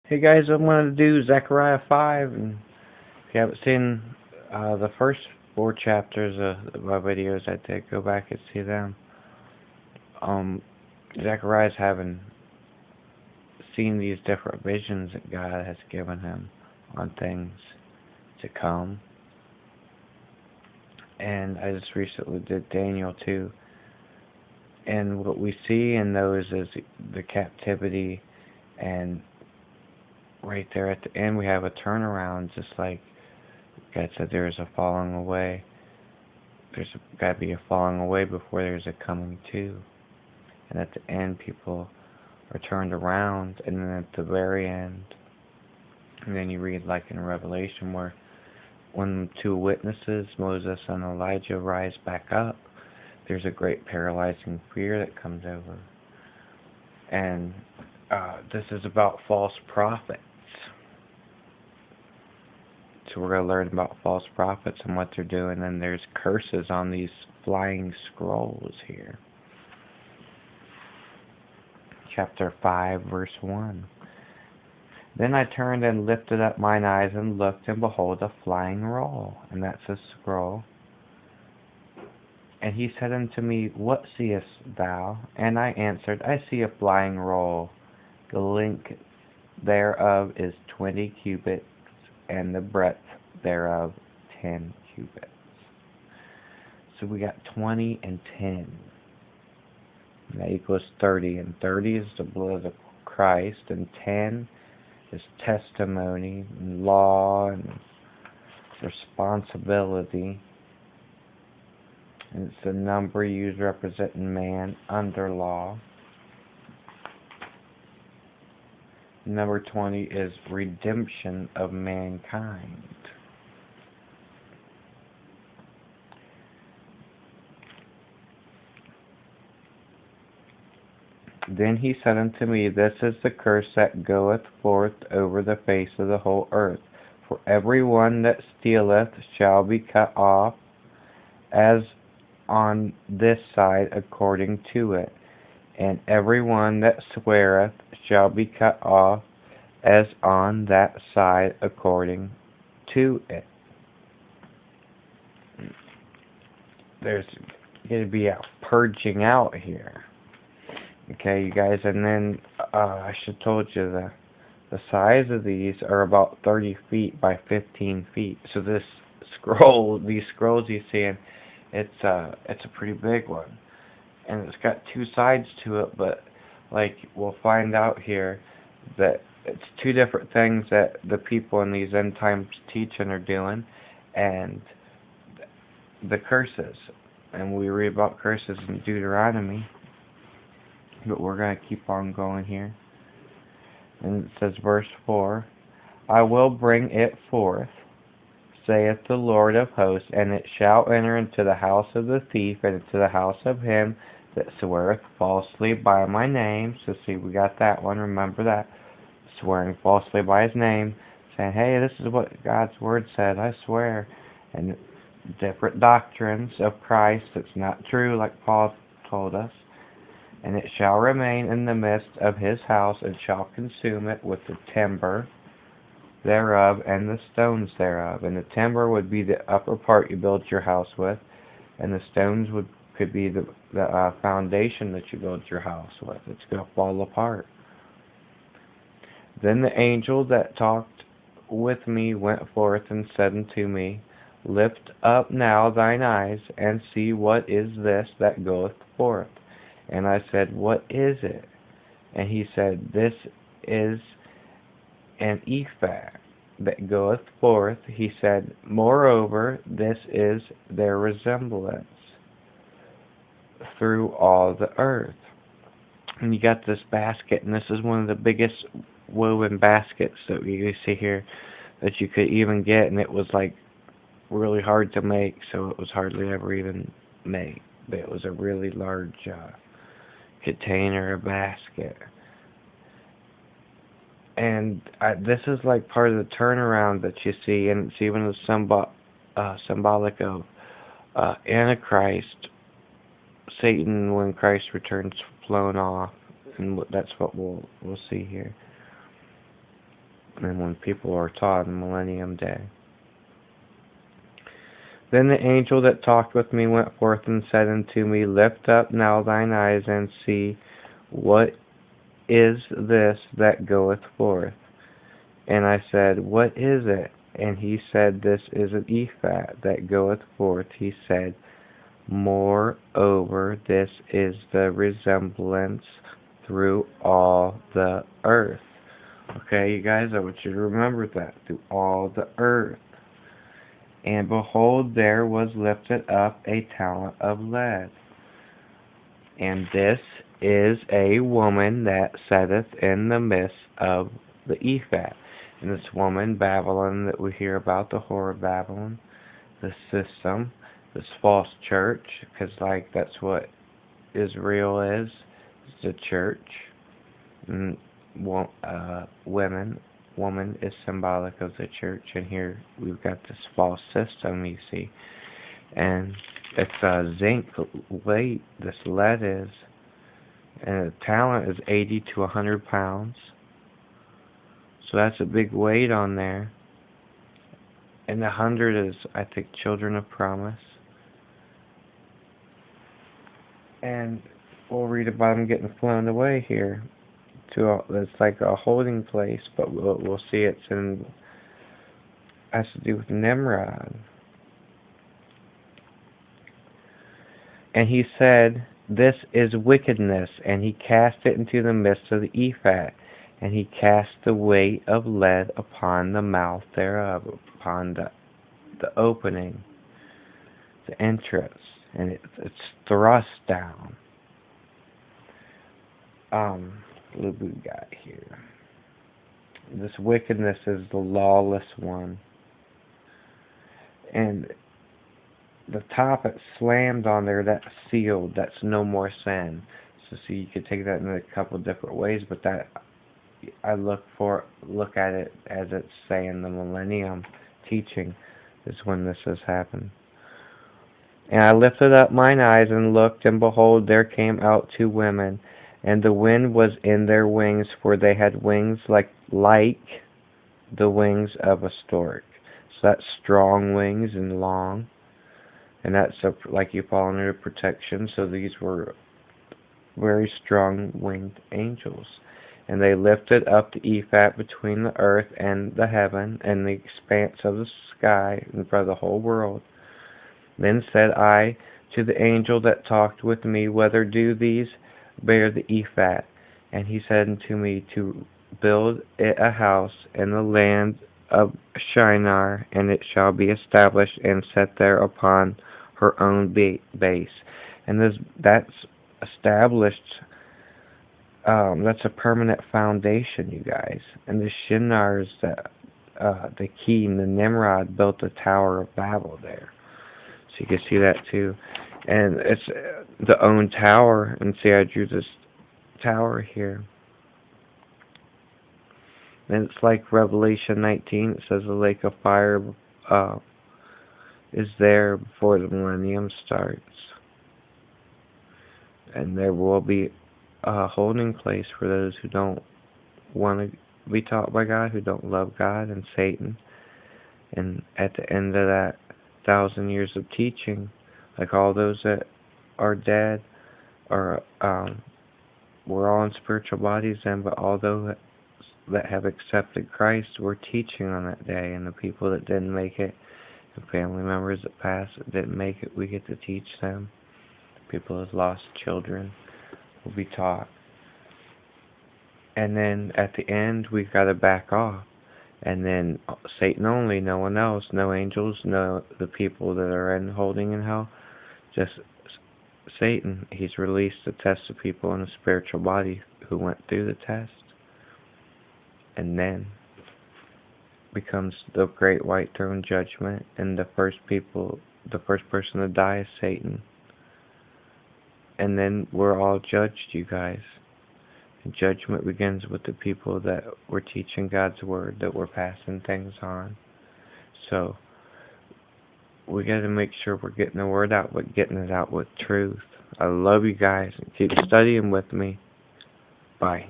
Hey guys, I'm going to do Zechariah 5, and if you haven't seen the first 4 chapters of my videos, I'd say go back and see them. Um, Zechariah's having seen these different visions that God has given him on things to come, and I just recently did Daniel 2, and what we see in those is the captivity, and right there at the end we have a turnaround, just like God said there is a falling away. There's got to be a falling away before there's a coming to. And at the end, people are turned around, and then at the very end, and then you read like in Revelation where when 2 witnesses, Moses and Elijah, rise back up, there's a great paralyzing fear that comes over. And this is about false prophets. So we're going to learn about false prophets and what they're doing, and there's curses on these flying scrolls here. Chapter 5, verse 1. Then I turned and lifted up mine eyes and looked, and behold, a flying roll, and that's a scroll. And he said unto me, What seest thou? And I answered, I see a flying roll. The length thereof is 20 cubits, and the breadth thereof 10 cubits. So we got 20 and 10. And that equals 30. And 30 is the blood of Christ, and 10 is testimony, and law, and responsibility. And it's the number used representing man under law. Number 20 is redemption of mankind. Then he said unto me, This is the curse that goeth forth over the face of the whole earth. For every one that stealeth shall be cut off, as on this side according to it. And every one that sweareth shall be cut off, as on that side according to it. There's going to be a purging out here. Okay, you guys, and then I should have told you the size of these are about 30 feet by 15 feet. So this scroll, these scrolls you see, it's a pretty big one, and it's got 2 sides to it. But like we'll find out here that it's 2 different things that the people in these end times teaching are doing, and the curses. And we read about curses in Deuteronomy. But we're going to keep on going here. And it says, verse 4, I will bring it forth, saith the Lord of hosts, and it shall enter into the house of the thief, and into the house of him that sweareth falsely by my name. So see, we got that one. Remember that. Swearing falsely by his name. Saying, hey, this is what God's word said. I swear. And different doctrines of Christ that's not true, like Paul told us. And it shall remain in the midst of his house, and shall consume it with the timber thereof and the stones thereof. And the timber would be the upper part you build your house with, and the stones could be the foundation that you build your house with. It's going to fall apart. Then the angel that talked with me went forth and said unto me, Lift up now thine eyes, and see what is this that goeth forth. And I said, What is it? And he said, This is an ephah that goeth forth. He said, Moreover, this is their resemblance through all the earth. And you got this basket, and this is one of the biggest woven baskets that you see here that you could even get, and it was like really hard to make, so it was hardly ever even made. But it was a really large container, a basket. And this is like part of the turnaround that you see, and it's even symbolic of Antichrist, Satan when Christ returns flown off, and that's what we'll see here. and when people are taught in Millennium Day. Then the angel that talked with me went forth and said unto me, Lift up now thine eyes and see, what is this that goeth forth? And I said, What is it? And he said, This is an ephah that goeth forth. He said, Moreover, this is the resemblance through all the earth. Okay, you guys, I want you to remember that. Through all the earth. And behold, there was lifted up a talent of lead. And this is a woman that sitteth in the midst of the ephah. And this woman, Babylon, that we hear about, the whore of Babylon, the system, this false church, because like that's what Israel is, it's the church. And woman is symbolic of the church, and here we've got this false system, you see. And it's zinc weight, this lead is, and the talent is 80 to 100 pounds. So that's a big weight on there. And the 100 is, I think, children of promise. And we'll read about them getting flown away here. It's like a holding place, but we'll see has to do with Nimrod. And he said, This is wickedness, and he cast it into the midst of the ephah, and he cast the weight of lead upon the mouth thereof, upon the opening, the entrance, and it's thrust down. What do we got here? This wickedness is the lawless one. And the top, it's slammed on there, that's sealed, that's no more sin. So see, you could take that in a couple different ways, but that I look at it as it's saying the millennium teaching is when this has happened. And I lifted up mine eyes and looked, and behold, there came out 2 women, and the wind was in their wings, for they had wings like the wings of a stork. So that's strong wings and long. And that's like you fall under protection. So these were very strong winged angels. And they lifted up the ephah between the earth and the heaven, and the expanse of the sky, in front of the whole world. Then said I to the angel that talked with me, Whether do these bear the ephah? And he said unto me, To build it a house in the land of Shinar, and it shall be established and set there upon her own base. And that's established. That's a permanent foundation, you guys. And the Shinar is the key. And the Nimrod built the Tower of Babel there. So you can see that too. And it's the own tower. And see, I drew this tower here. And it's like Revelation 19. It says the lake of fire is there before the millennium starts. And there will be a holding place for those who don't want to be taught by God, who don't love God and Satan. And at the end of that 1,000 years of teaching, like all those that are dead, or we're all in spiritual bodies then, but all those that have accepted Christ, we're teaching on that day. And the people that didn't make it, the family members that passed that didn't make it, we get to teach them. People that lost children will be taught. And then at the end, we've got to back off. And then Satan only, no one else, no angels, no the people that are holding in hell, just Satan. He's released to test the people in a spiritual body who went through the test. And then becomes the great white throne judgment, and the first person to die is Satan. And then we're all judged, you guys. And judgment begins with the people that were teaching God's word, that were passing things on. So we got to make sure we're getting the word out, but getting it out with truth. I love you guys, and keep studying with me. Bye.